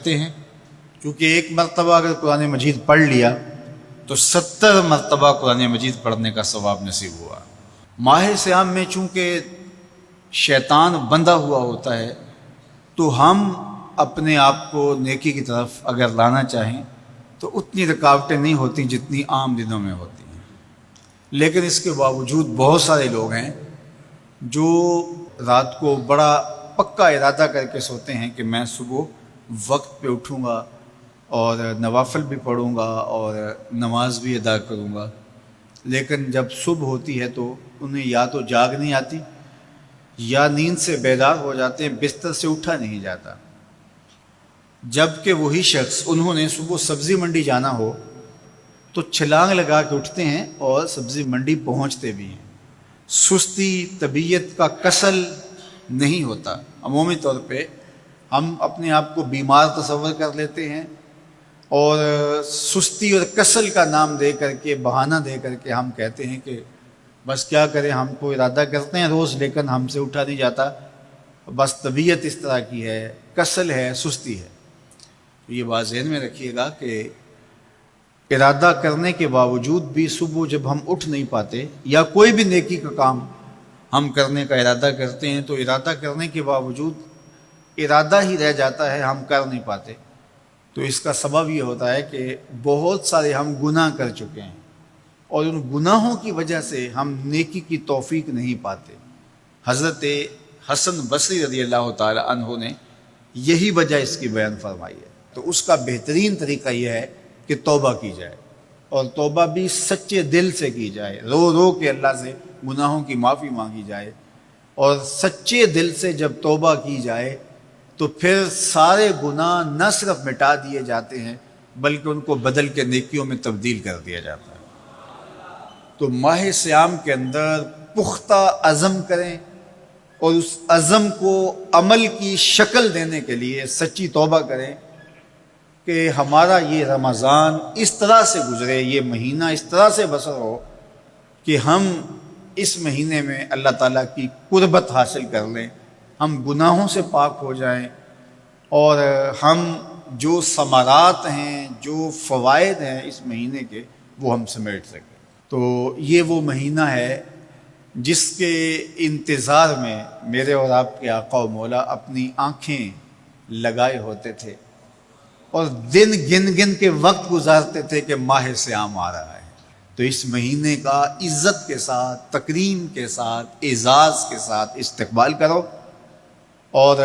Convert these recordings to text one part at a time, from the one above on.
کرتے ہیں، کیونکہ ایک مرتبہ اگر قرآن مجید پڑھ لیا تو 70 مرتبہ قرآن مجید پڑھنے کا ثواب نصیب ہوا۔ ماہ صیام میں چونکہ شیطان بندھا ہوا ہوتا ہے تو ہم اپنے آپ کو نیکی کی طرف اگر لانا چاہیں تو اتنی رکاوٹیں نہیں ہوتی جتنی عام دنوں میں ہوتی ہیں، لیکن اس کے باوجود بہت سارے لوگ ہیں جو رات کو بڑا پکا ارادہ کر کے سوتے ہیں کہ میں صبح وقت پہ اٹھوں گا اور نوافل بھی پڑھوں گا اور نماز بھی ادا کروں گا، لیکن جب صبح ہوتی ہے تو انہیں یا تو جاگ نہیں آتی یا نیند سے بیدار ہو جاتے ہیں، بستر سے اٹھا نہیں جاتا۔ جبکہ وہی شخص انہوں نے صبح سبزی منڈی جانا ہو تو چھلانگ لگا کے اٹھتے ہیں اور سبزی منڈی پہنچتے بھی ہیں۔ سستی طبیعت کا کسل نہیں ہوتا۔ عمومی طور پہ ہم اپنے آپ کو بیمار تصور کر لیتے ہیں اور سستی اور کسل کا نام دے کر کے، بہانہ دے کر کے ہم کہتے ہیں کہ بس کیا کریں، ہم کو ارادہ کرتے ہیں روز لیکن ہم سے اٹھا نہیں جاتا، بس طبیعت اس طرح کی ہے، کسل ہے، سستی ہے۔ یہ بات ذہن میں رکھیے گا کہ ارادہ کرنے کے باوجود بھی صبح جب ہم اٹھ نہیں پاتے یا کوئی بھی نیکی کا کام ہم کرنے کا ارادہ کرتے ہیں تو ارادہ کرنے کے باوجود ارادہ ہی رہ جاتا ہے، ہم کر نہیں پاتے، تو اس کا سبب یہ ہوتا ہے کہ بہت سارے ہم گناہ کر چکے ہیں اور ان گناہوں کی وجہ سے ہم نیکی کی توفیق نہیں پاتے۔ حضرت حسن بصری رضی اللہ تعالی عنہ نے یہی وجہ اس کی بیان فرمائی ہے۔ تو اس کا بہترین طریقہ یہ ہے کہ توبہ کی جائے، اور توبہ بھی سچے دل سے کی جائے، رو رو کے اللہ سے گناہوں کی معافی مانگی جائے، اور سچے دل سے جب توبہ کی جائے تو پھر سارے گناہ نہ صرف مٹا دیے جاتے ہیں بلکہ ان کو بدل کے نیکیوں میں تبدیل کر دیا جاتا ہے۔ تو ماہ صیام کے اندر پختہ عزم کریں اور اس عزم کو عمل کی شکل دینے کے لیے سچی توبہ کریں کہ ہمارا یہ رمضان اس طرح سے گزرے، یہ مہینہ اس طرح سے بسر ہو کہ ہم اس مہینے میں اللہ تعالیٰ کی قربت حاصل کر لیں، ہم گناہوں سے پاک ہو جائیں اور ہم جو ثمرات ہیں، جو فوائد ہیں اس مہینے کے، وہ ہم سمیٹ سکیں۔ تو یہ وہ مہینہ ہے جس کے انتظار میں میرے اور آپ کے آقا و مولا اپنی آنکھیں لگائے ہوتے تھے اور دن گن گن کے وقت گزارتے تھے کہ ماہ صیام آ رہا ہے۔ تو اس مہینے کا عزت کے ساتھ، تکریم کے ساتھ، اعزاز کے ساتھ استقبال کرو اور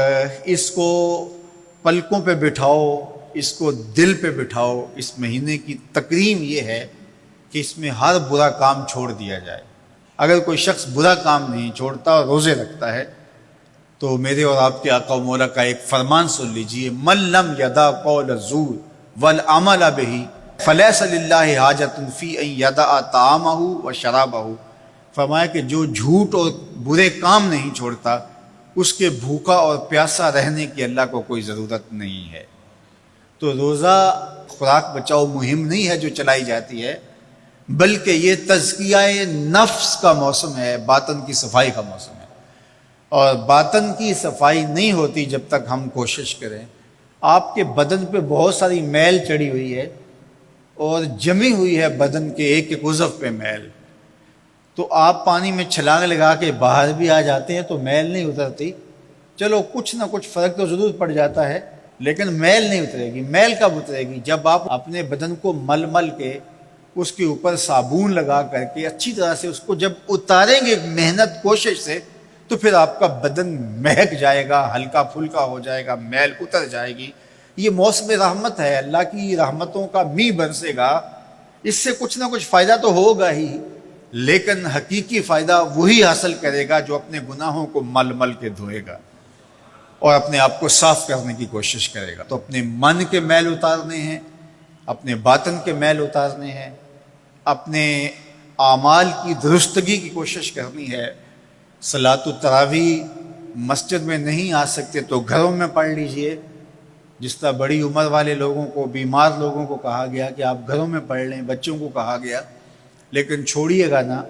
اس کو پلکوں پہ بٹھاؤ، اس کو دل پہ بٹھاؤ۔ اس مہینے کی تکریم یہ ہے کہ اس میں ہر برا کام چھوڑ دیا جائے۔ اگر کوئی شخص برا کام نہیں چھوڑتا اور روزے رکھتا ہے تو میرے اور آپ کے آقا و مولا کا ایک فرمان سن لیجئے، من لم یدع قول الزور والعمل بہ فلیس للہ حاجۃ فی ان یدع طعامہ و شرابہ۔ فرمایا کہ جو جھوٹ اور برے کام نہیں چھوڑتا اس کے بھوکا اور پیاسا رہنے کی اللہ کو کوئی ضرورت نہیں ہے۔ تو روزہ خوراک بچاؤ مہم نہیں ہے جو چلائی جاتی ہے، بلکہ یہ تزکیہ نفس کا موسم ہے، باطن کی صفائی کا موسم ہے، اور باطن کی صفائی نہیں ہوتی جب تک ہم کوشش کریں۔ آپ کے بدن پہ بہت ساری میل چڑھی ہوئی ہے اور جمی ہوئی ہے بدن کے ایک ایک عضو پہ میل، تو آپ پانی میں چھلانگ لگا کے باہر بھی آ جاتے ہیں تو میل نہیں اترتی، چلو کچھ نہ کچھ فرق تو ضرور پڑ جاتا ہے لیکن میل نہیں اترے گی۔ میل کب اترے گی؟ جب آپ اپنے بدن کو مل مل کے اس کے اوپر صابون لگا کر کے اچھی طرح سے اس کو جب اتاریں گے محنت کوشش سے، تو پھر آپ کا بدن مہک جائے گا، ہلکا پھلکا ہو جائے گا، میل اتر جائے گی۔ یہ موسم رحمت ہے، اللہ کی رحمتوں کا می برسے گا، اس سے کچھ نہ کچھ فائدہ تو ہوگا ہی، لیکن حقیقی فائدہ وہی حاصل کرے گا جو اپنے گناہوں کو مل مل کے دھوئے گا اور اپنے آپ کو صاف کرنے کی کوشش کرے گا۔ تو اپنے من کے میل اتارنے ہیں، اپنے باطن کے میل اتارنے ہیں، اپنے اعمال کی درستگی کی کوشش کرنی ہے۔ صلاۃ التراویح مسجد میں نہیں آ سکتے تو گھروں میں پڑھ لیجئے، جس طرح بڑی عمر والے لوگوں کو، بیمار لوگوں کو کہا گیا کہ آپ گھروں میں پڑھ لیں، بچوں کو کہا گیا، لیکن چھوڑیے گا نا،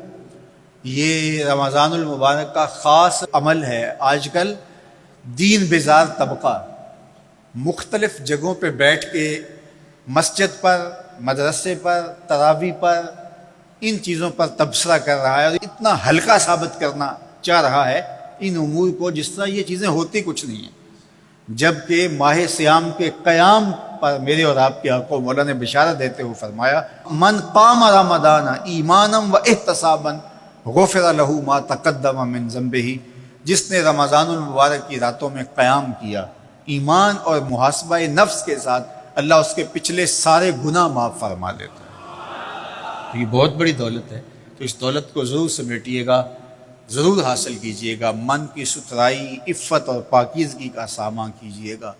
یہ رمضان المبارک کا خاص عمل ہے۔ آج کل دین بیزار طبقہ مختلف جگہوں پہ بیٹھ کے مسجد پر، مدرسے پر، تراویح پر، ان چیزوں پر تبصرہ کر رہا ہے اور اتنا ہلکا ثابت کرنا چاہ رہا ہے ان امور کو جس طرح یہ چیزیں ہوتی کچھ نہیں ہیں، جبکہ ماہ سیام کے قیام پر میرے اور آپ کے آقا مولا نے بشارت دیتے ہوئے فرمایا من قام رمضان ایمانا و احتسابا غفر له ما تقدم من ذنبہ، جس نے رمضان المبارک کی راتوں میں قیام کیا ایمان اور محاسبہ نفس کے ساتھ، اللہ اس کے پچھلے سارے گناہ معاف فرما دیتا ہے۔ یہ بہت بڑی دولت ہے، تو اس دولت کو ضرور سمیٹیے گا، ضرور حاصل کیجئے گا، من کی ستھرائی، عفت اور پاکیزگی کا سامان کیجئے گا۔